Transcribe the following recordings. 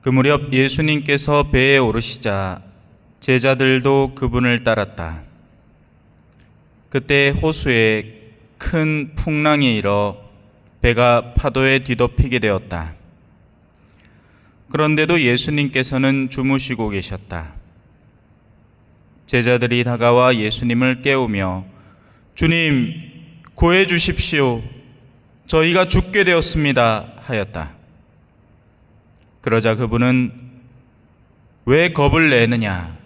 그 무렵 예수님께서 배에 오르시자 제자들도 그분을 따랐다. 그때 호수에 큰 풍랑이 일어 배가 파도에 뒤덮이게 되었다. 그런데도 예수님께서는 주무시고 계셨다. 제자들이 다가와 예수님을 깨우며 주님, 구해 주십시오. 저희가 죽게 되었습니다. 하였다. 그러자 그분은 왜 겁을 내느냐?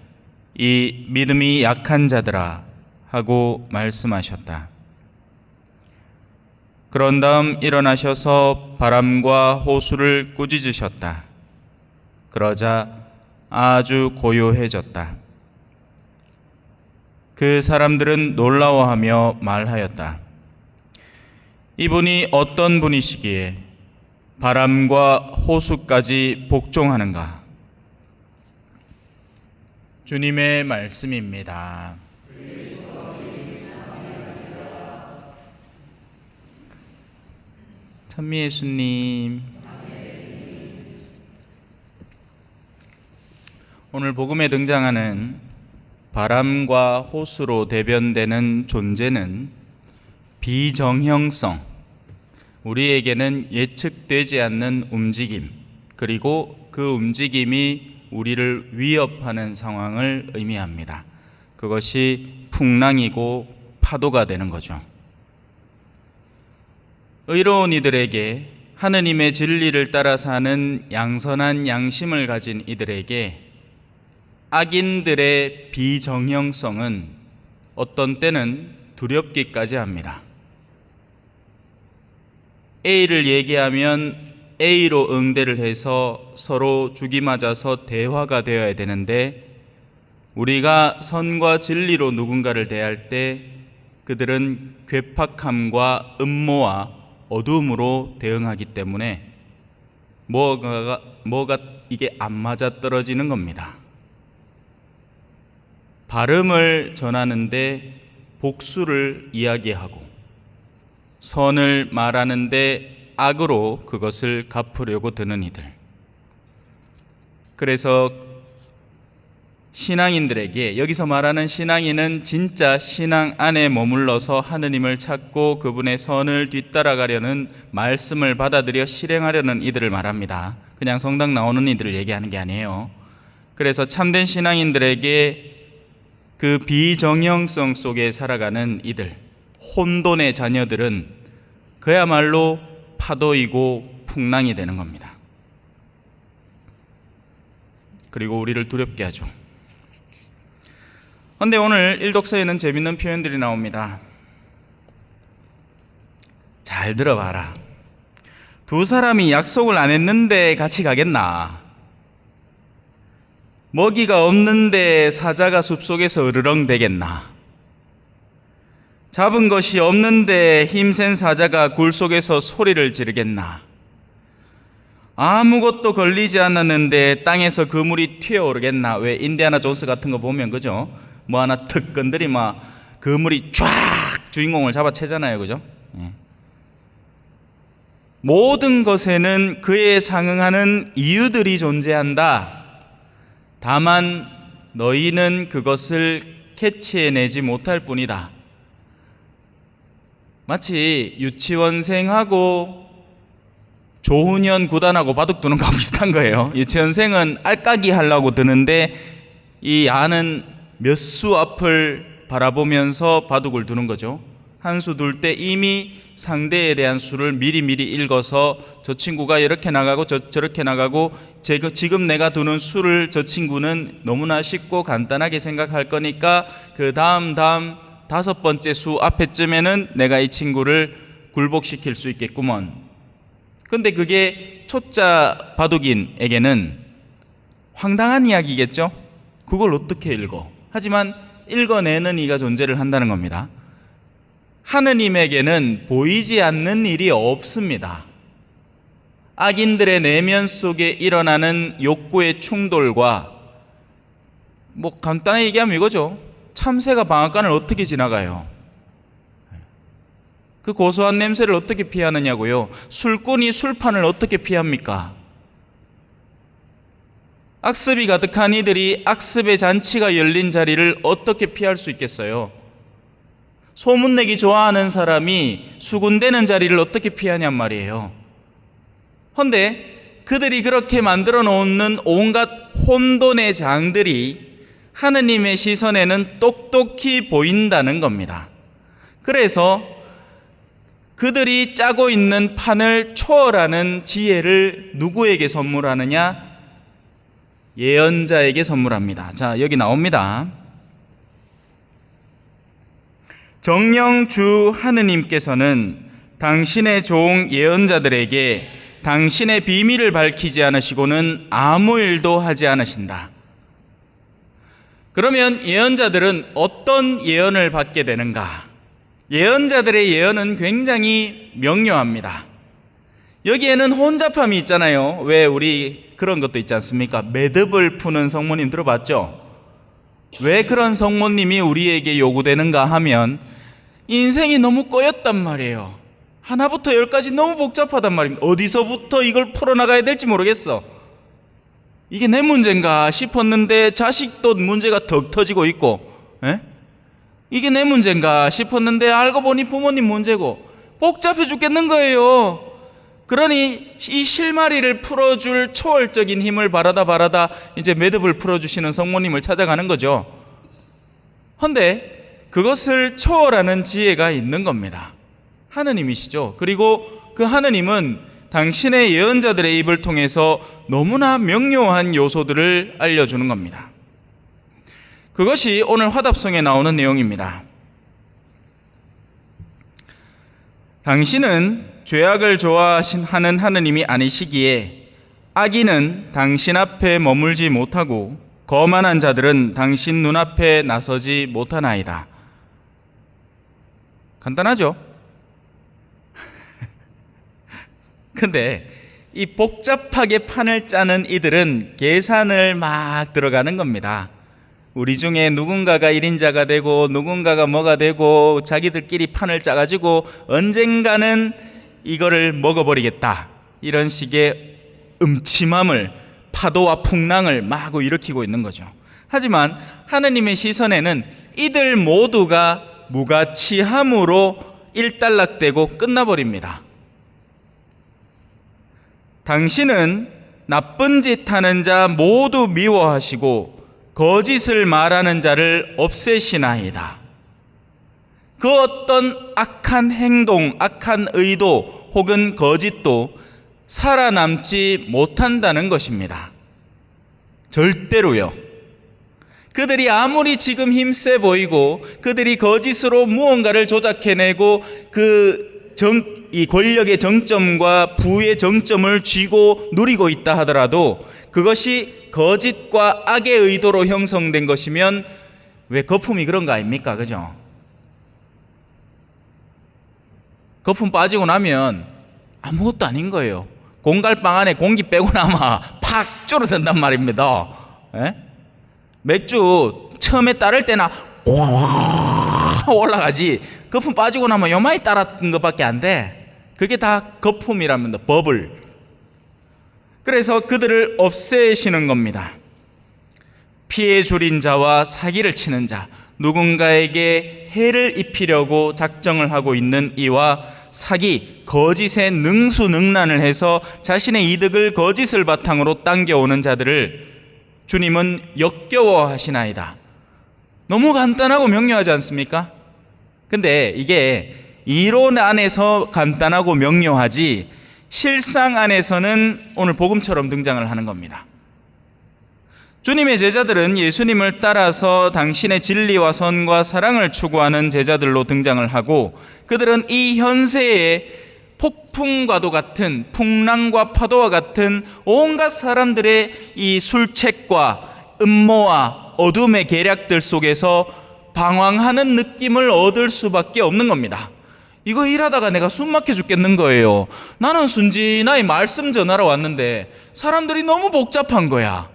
이 믿음이 약한 자들아 하고 말씀하셨다. 그런 다음 일어나셔서 바람과 호수를 꾸짖으셨다. 그러자 아주 고요해졌다. 그 사람들은 놀라워하며 말하였다. 이분이 어떤 분이시기에 바람과 호수까지 복종하는가? 주님의 말씀입니다. 찬미 예수님, 오늘 복음에 등장하는 바람과 호수로 대변되는 존재는 비정형성, 우리에게는 예측되지 않는 움직임, 그리고 그 움직임이 우리를 위협하는 상황을 의미합니다. 그것이 풍랑이고 파도가 되는 거죠. 의로운 이들에게, 하느님의 진리를 따라 사는 양선한 양심을 가진 이들에게 악인들의 비정형성은 어떤 때는 두렵기까지 합니다. A를 얘기하면 A로 응대를 해서 서로 죽이 맞아서 대화가 되어야 되는데, 우리가 선과 진리로 누군가를 대할 때 그들은 괴팍함과 음모와 어두움으로 대응하기 때문에 뭐가 이게 안 맞아 떨어지는 겁니다. 발음을 전하는데 복수를 이야기하고, 선을 말하는데 악으로 그것을 갚으려고 드는 이들. 그래서 신앙인들에게, 여기서 말하는 신앙인은 진짜 신앙 안에 머물러서 하느님을 찾고 그분의 선을 뒤따라가려는, 말씀을 받아들여 실행하려는 이들을 말합니다. 그냥 성당 나오는 이들을 얘기하는 게 아니에요. 그래서 참된 신앙인들에게 그 비정형성 속에 살아가는 이들, 혼돈의 자녀들은 그야말로 파도이고 풍랑이 되는 겁니다. 그리고 우리를 두렵게 하죠. 그런데 오늘 일독서에는 재밌는 표현들이 나옵니다. 잘 들어봐라. 두 사람이 약속을 안 했는데 같이 가겠나? 먹이가 없는데 사자가 숲속에서 으르렁 대겠나? 잡은 것이 없는데 힘센 사자가 굴 속에서 소리를 지르겠나? 아무것도 걸리지 않았는데 땅에서 그물이 튀어오르겠나? 왜 인디아나 존스 같은 거 보면 그죠? 뭐 하나 턱 건드리 막 그물이 쫙 주인공을 잡아채잖아요, 그죠? 모든 것에는 그에 상응하는 이유들이 존재한다. 다만 너희는 그것을 캐치해내지 못할 뿐이다. 마치 유치원생하고 조훈현 구단하고 바둑 두는 거하고 비슷한 거예요. 유치원생은 알까기 하려고 드는데 이 아는 몇 수 앞을 바라보면서 바둑을 두는 거죠. 한 수 둘 때 이미 상대에 대한 수를 미리미리 읽어서 저 친구가 이렇게 나가고 저렇게 나가고 지금 내가 두는 수를 저 친구는 너무나 쉽고 간단하게 생각할 거니까 그 다음 다섯 번째 수 앞에쯤에는 내가 이 친구를 굴복시킬 수 있겠구먼. 근데 그게 초짜 바둑인에게는 황당한 이야기겠죠? 그걸 어떻게 읽어? 하지만 읽어내는 이가 존재를 한다는 겁니다. 하느님에게는 보이지 않는 일이 없습니다. 악인들의 내면 속에 일어나는 욕구의 충돌과, 뭐 간단하게 얘기하면 이거죠. 참새가 방앗간을 어떻게 지나가요? 그 고소한 냄새를 어떻게 피하느냐고요. 술꾼이 술판을 어떻게 피합니까? 악습이 가득한 이들이 악습의 잔치가 열린 자리를 어떻게 피할 수 있겠어요? 소문내기 좋아하는 사람이 수군대는 자리를 어떻게 피하냔 말이에요. 그런데 그들이 그렇게 만들어 놓는 온갖 혼돈의 장들이 하느님의 시선에는 똑똑히 보인다는 겁니다. 그래서 그들이 짜고 있는 판을 초월하는 지혜를 누구에게 선물하느냐? 예언자에게 선물합니다. 자, 여기 나옵니다. 정녕 주 하느님께서는 당신의 종 예언자들에게 당신의 비밀을 밝히지 않으시고는 아무 일도 하지 않으신다. 그러면 예언자들은 어떤 예언을 받게 되는가? 예언자들의 예언은 굉장히 명료합니다. 여기에는 혼잡함이 있잖아요. 왜 우리 그런 것도 있지 않습니까? 매듭을 푸는 성모님 들어봤죠? 왜 그런 성모님이 우리에게 요구되는가 하면 인생이 너무 꼬였단 말이에요. 하나부터 열까지 너무 복잡하단 말입니다. 어디서부터 이걸 풀어나가야 될지 모르겠어. 이게 내 문제인가 싶었는데 자식도 문제가 덕 터지고 있고, 이게 내 문제인가 싶었는데 알고 보니 부모님 문제고, 복잡해 죽겠는 거예요. 그러니 이 실마리를 풀어줄 초월적인 힘을 바라다 이제 매듭을 풀어주시는 성모님을 찾아가는 거죠. 그런데 그것을 초월하는 지혜가 있는 겁니다. 하느님이시죠. 그리고 그 하느님은 당신의 예언자들의 입을 통해서 너무나 명료한 요소들을 알려주는 겁니다. 그것이 오늘 화답송에 나오는 내용입니다. 당신은 죄악을 좋아하는 하느님이 아니시기에 악인은 당신 앞에 머물지 못하고 거만한 자들은 당신 눈앞에 나서지 못하나이다. 간단하죠? 근데 이 복잡하게 판을 짜는 이들은 계산을 막 들어가는 겁니다. 우리 중에 누군가가 1인자가 되고 누군가가 뭐가 되고 자기들끼리 판을 짜가지고 언젠가는 이거를 먹어버리겠다, 이런 식의 음침함을, 파도와 풍랑을 마구 일으키고 있는 거죠. 하지만 하느님의 시선에는 이들 모두가 무가치함으로 일단락되고 끝나버립니다. 당신은 나쁜 짓 하는 자 모두 미워하시고 거짓을 말하는 자를 없애시나이다. 그 어떤 악한 행동, 악한 의도 혹은 거짓도 살아남지 못한다는 것입니다. 절대로요. 그들이 아무리 지금 힘세 보이고 그들이 거짓으로 무언가를 조작해내고 이 권력의 정점과 부의 정점을 쥐고 누리고 있다 하더라도 그것이 거짓과 악의 의도로 형성된 것이면 왜 거품이 그런 거 아닙니까? 그죠? 거품 빠지고 나면 아무것도 아닌 거예요. 공갈빵 안에 공기 빼고 나면 팍 줄어든단 말입니다. 맥주 처음에 따를 때나 올라가지, 거품 빠지고 나면 요마이 따랐던 것밖에 안 돼. 그게 다 거품이랍니다. 버블. 그래서 그들을 없애시는 겁니다. 피해 줄인 자와 사기를 치는 자, 누군가에게 해를 입히려고 작정을 하고 있는 이와 사기, 거짓에 능수능란을 해서 자신의 이득을 거짓을 바탕으로 당겨오는 자들을 주님은 역겨워하시나이다. 너무 간단하고 명료하지 않습니까? 근데 이게 이론 안에서 간단하고 명료하지 실상 안에서는 오늘 복음처럼 등장을 하는 겁니다. 주님의 제자들은 예수님을 따라서 당신의 진리와 선과 사랑을 추구하는 제자들로 등장을 하고, 그들은 이 현세의 폭풍과도 같은, 풍랑과 파도와 같은 온갖 사람들의 이 술책과 음모와 어둠의 계략들 속에서 방황하는 느낌을 얻을 수밖에 없는 겁니다. 이거 일하다가 내가 숨 막혀 죽겠는 거예요. 나는 순진하게 말씀 전하러 왔는데 사람들이 너무 복잡한 거야.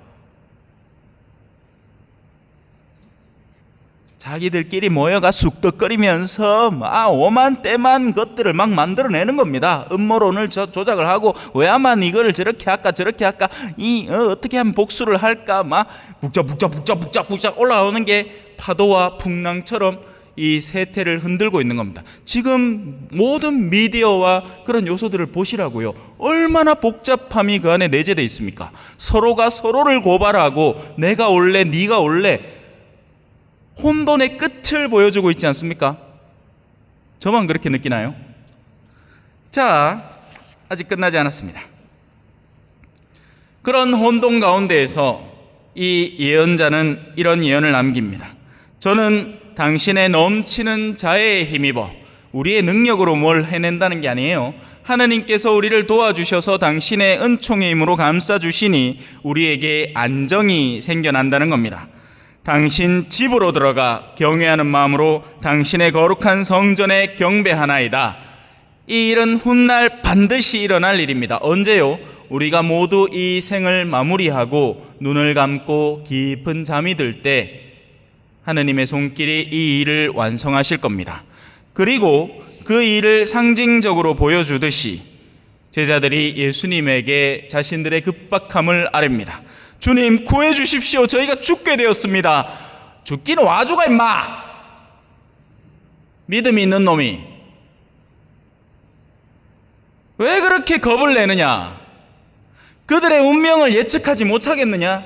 자기들끼리 모여가 쑥덕거리면서 막 오만때만 것들을 막 만들어내는 겁니다. 음모론을 조작을 하고 왜야만 이거를 저렇게 할까 저렇게 할까 어떻게 하면 복수를 할까 막 북적 올라오는 게 파도와 풍랑처럼 이 세태를 흔들고 있는 겁니다. 지금 모든 미디어와 그런 요소들을 보시라고요. 얼마나 복잡함이 그 안에 내재되어 있습니까? 서로가 서로를 고발하고 내가 올래 네가 올래 혼돈의 끝을 보여주고 있지 않습니까? 저만 그렇게 느끼나요? 자, 아직 끝나지 않았습니다. 그런 혼돈 가운데에서 이 예언자는 이런 예언을 남깁니다. 저는 당신의 넘치는 자애에 힘입어 우리의 능력으로 뭘 해낸다는 게 아니에요. 하나님께서 우리를 도와주셔서 당신의 은총의 힘으로 감싸주시니 우리에게 안정이 생겨난다는 겁니다. 당신 집으로 들어가 경외하는 마음으로 당신의 거룩한 성전에 경배하나이다. 이 일은 훗날 반드시 일어날 일입니다. 언제요? 우리가 모두 이 생을 마무리하고 눈을 감고 깊은 잠이 들 때 하느님의 손길이 이 일을 완성하실 겁니다. 그리고 그 일을 상징적으로 보여주듯이 제자들이 예수님에게 자신들의 급박함을 아뢰입니다. 주님 구해 주십시오. 저희가 죽게 되었습니다. 죽기는 와주가 임마. 믿음이 있는 놈이 왜 그렇게 겁을 내느냐? 그들의 운명을 예측하지 못하겠느냐?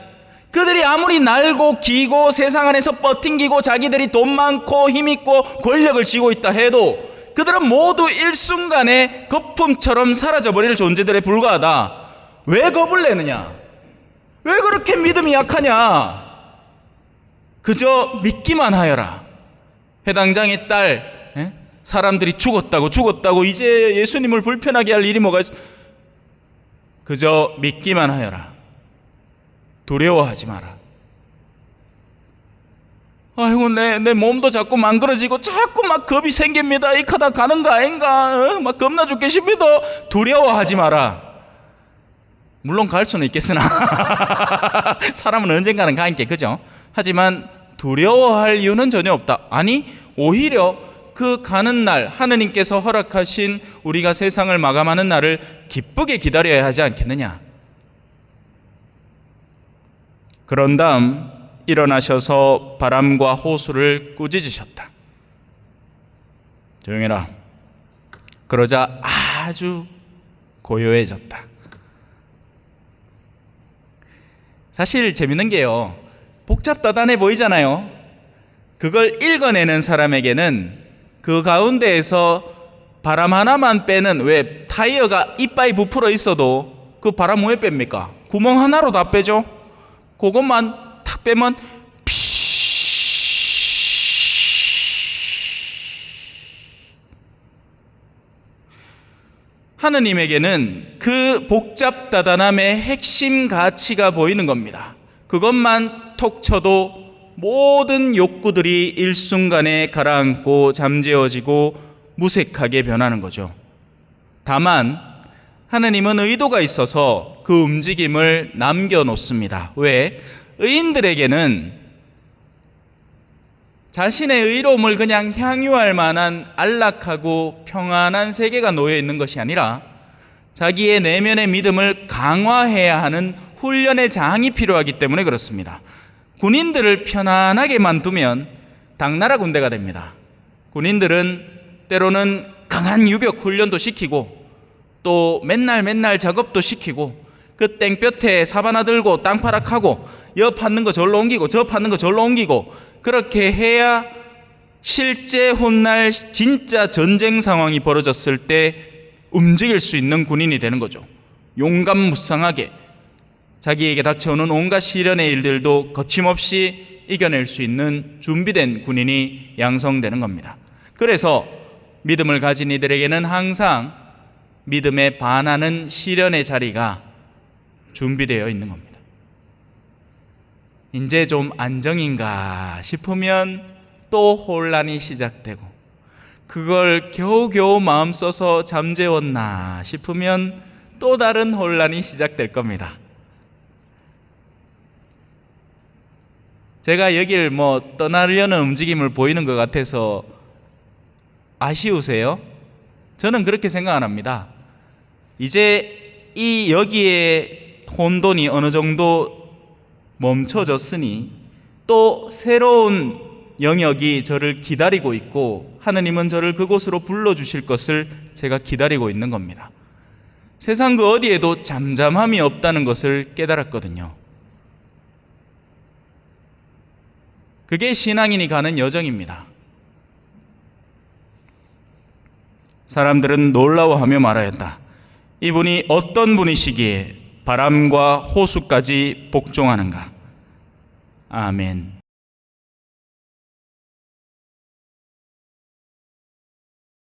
그들이 아무리 날고 기고 세상 안에서 버팅기고 자기들이 돈 많고 힘 있고 권력을 쥐고 있다 해도 그들은 모두 일순간에 거품처럼 사라져버릴 존재들에 불과하다. 왜 겁을 내느냐? 왜 그렇게 믿음이 약하냐? 그저 믿기만 하여라. 회당장의 딸 사람들이 죽었다고 이제 예수님을 불편하게 할 일이 뭐가 있어? 그저 믿기만 하여라. 두려워하지 마라. 아이고 내 몸도 자꾸 망그러지고 자꾸 막 겁이 생깁니다. 이 카다 가는가 아닌가 막 겁나 죽겠습니다. 두려워하지 마라. 물론 갈 수는 있겠으나 사람은 언젠가는 가니까 그죠? 하지만 두려워할 이유는 전혀 없다. 아니 오히려 그 가는 날 하느님께서 허락하신 우리가 세상을 마감하는 날을 기쁘게 기다려야 하지 않겠느냐. 그런 다음 일어나셔서 바람과 호수를 꾸짖으셨다. 조용해라. 그러자 아주 고요해졌다. 사실 재밌는 게요, 복잡다단해 보이잖아요. 그걸 읽어내는 사람에게는 그 가운데에서 바람 하나만 빼는, 왜 타이어가 이빨이 부풀어 있어도 그 바람 왜 뺍니까? 구멍 하나로 다 빼죠. 그것만 탁 빼면 하느님에게는 그 복잡다단함의 핵심 가치가 보이는 겁니다. 그것만 톡 쳐도 모든 욕구들이 일순간에 가라앉고 잠재워지고 무색하게 변하는 거죠. 다만 하느님은 의도가 있어서 그 움직임을 남겨놓습니다. 왜? 의인들에게는 자신의 의로움을 그냥 향유할 만한 안락하고 평안한 세계가 놓여 있는 것이 아니라 자기의 내면의 믿음을 강화해야 하는 훈련의 장이 필요하기 때문에 그렇습니다. 군인들을 편안하게만 두면 당나라 군대가 됩니다. 군인들은 때로는 강한 유격 훈련도 시키고 또 맨날 작업도 시키고 그 땡볕에 사바나 들고 땅파락하고 옆 팠는 거 절로 옮기고 저 팠는 거 절로 옮기고 그렇게 해야 실제 훗날 진짜 전쟁 상황이 벌어졌을 때 움직일 수 있는 군인이 되는 거죠. 용감무쌍하게 자기에게 닥쳐오는 온갖 시련의 일들도 거침없이 이겨낼 수 있는 준비된 군인이 양성되는 겁니다. 그래서 믿음을 가진 이들에게는 항상 믿음에 반하는 시련의 자리가 준비되어 있는 겁니다. 이제 좀 안정인가 싶으면 또 혼란이 시작되고, 그걸 겨우겨우 마음 써서 잠재웠나 싶으면 또 다른 혼란이 시작될 겁니다. 제가 여길 떠나려는 움직임을 보이는 것 같아서 아쉬우세요? 저는 그렇게 생각 안 합니다. 이제 이 여기에 혼돈이 어느 정도 멈춰졌으니 또 새로운 영역이 저를 기다리고 있고 하느님은 저를 그곳으로 불러주실 것을 제가 기다리고 있는 겁니다. 세상 그 어디에도 잠잠함이 없다는 것을 깨달았거든요. 그게 신앙인이 가는 여정입니다. 사람들은 놀라워하며 말하였다. 이분이 어떤 분이시기에 바람과 호수까지 복종하는가? 아멘.